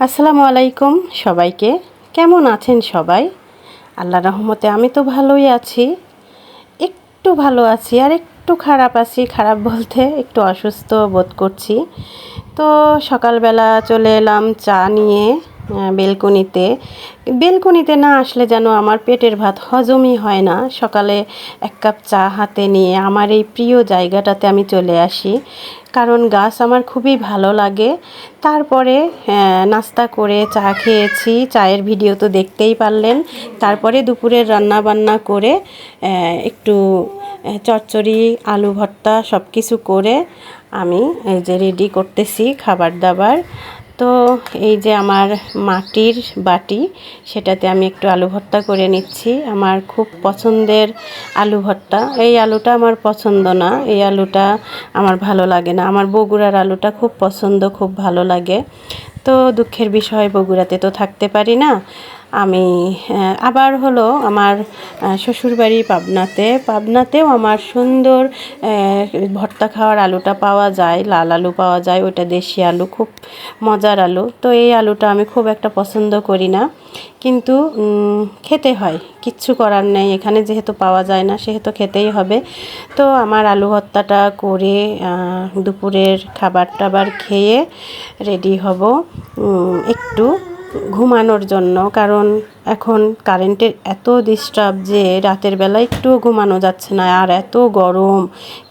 আসসালামু আলাইকুম সবাইকে। কেমন আছেন সবাই? আল্লাহর রহমতে আমি তো ভালোই আছি। একটু ভালো আছি আর একটু খারাপ আছি। খারাপ বলতে একটু অসুস্থ বোধ করছি। তো সকালবেলা চলে এলাম চা নিয়ে বেলকনিতে। বেলকনিতে না আসলে যেন আমার পেটের ভাত হজমই হয় না। সকালে এক কাপ চা হাতে নিয়ে আমার এই প্রিয় জায়গাটাতে আমি চলে আসি, কারণ গাছ আমার খুবই ভালো লাগে। তারপরে নাস্তা করে চা খেয়েছি, চায়ের ভিডিও তো দেখতেই পারলেন। তারপরে দুপুরের রান্না বান্না করে একটু চচ্চড়ি আলু ভর্তা সব কিছু করে আমি এই যে রেডি করতেছি খাবার দাবার। তো এই যে আমার মাটির বাটি, সেটাতে আমি একটু আলু ভর্তা করে নিচ্ছি। আমার খুব পছন্দের আলু ভর্তা। এই আলুটা আমার পছন্দ না, এই আলুটা আমার ভালো লাগে না। আমার বগুড়ার আলুটা খুব পছন্দ, খুব ভালো লাগে। তো দুঃখের বিষয় বগুড়াতে তো থাকতে পারি না আমি। আবার হলো আমার শ্বশুরবাড়ি পাবনাতেও আমার সুন্দর ভর্তা খাওয়ার আলুটা পাওয়া যায়, লাল আলু পাওয়া যায়, ওইটা দেশি আলু, খুব মজার আলু। তো এই আলুটা আমি খুব একটা পছন্দ করি না, কিন্তু খেতে হয়, কিচ্ছু করার নেই। এখানে যেহেতু পাওয়া যায় না সেহেতু খেতেই হবে। তো আমার আলু ভর্তাটা করে দুপুরের খাবার টাবার খেয়ে রেডি হব একটু ঘুমানোর জন্য, কারণ এখন কারেন্টের এত ডিস্টার্ব যে রাতের বেলা একটুও ঘুমানো যাচ্ছে না, আর এত গরম,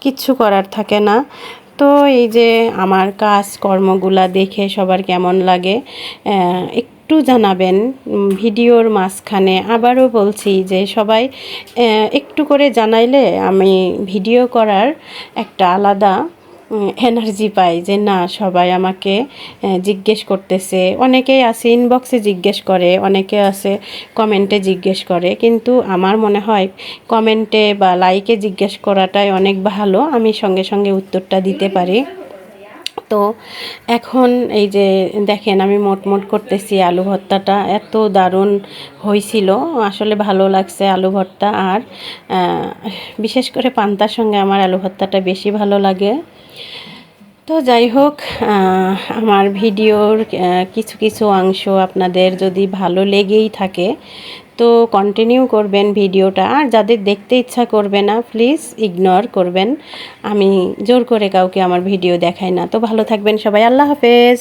কিচ্ছু করার থাকে না। তো এই যে আমার কাজ কর্মগুলা দেখে সবার কেমন লাগে একটু জানাবেন ভিডিওর মাঝখানে। আবারও বলছি যে সবাই একটু করে জানাইলে আমি ভিডিও করার একটা আলাদা এনার্জি পাই, যে না সবাই আমাকে জিজ্ঞেস করতেছে। অনেকেই আছে ইনবক্সে জিজ্ঞেস করে, অনেকে আছে কমেন্টে জিজ্ঞেস করে, কিন্তু আমার মনে হয় কমেন্টে বা লাইকে জিজ্ঞেস করাটাই অনেক ভালো, আমি সঙ্গে সঙ্গে উত্তরটা দিতে পারি। তো এখন এই যে দেখেন আমি মোটমোট করতেছি। আলু ভর্তাটা এত দারুণ হয়েছিল, আসলে ভালো লাগছে আলু ভর্তা। আর বিশেষ করে পান্তার সঙ্গে আমার আলু ভর্তাটা বেশি ভালো লাগে। তো যাই হোক, আমার ভিডিওর কিছু কিছু অংশ আপনাদের যদি ভালো লেগেই থাকে তো কন্টিনিউ করবেন ভিডিওটা, আর যাদের দেখতে ইচ্ছা করবে না প্লিজ ইগনোর করবেন। আমি জোর করে কাউকে আমার ভিডিও দেখাই না। তো ভালো থাকবেন সবাই, আল্লাহ হাফেজ।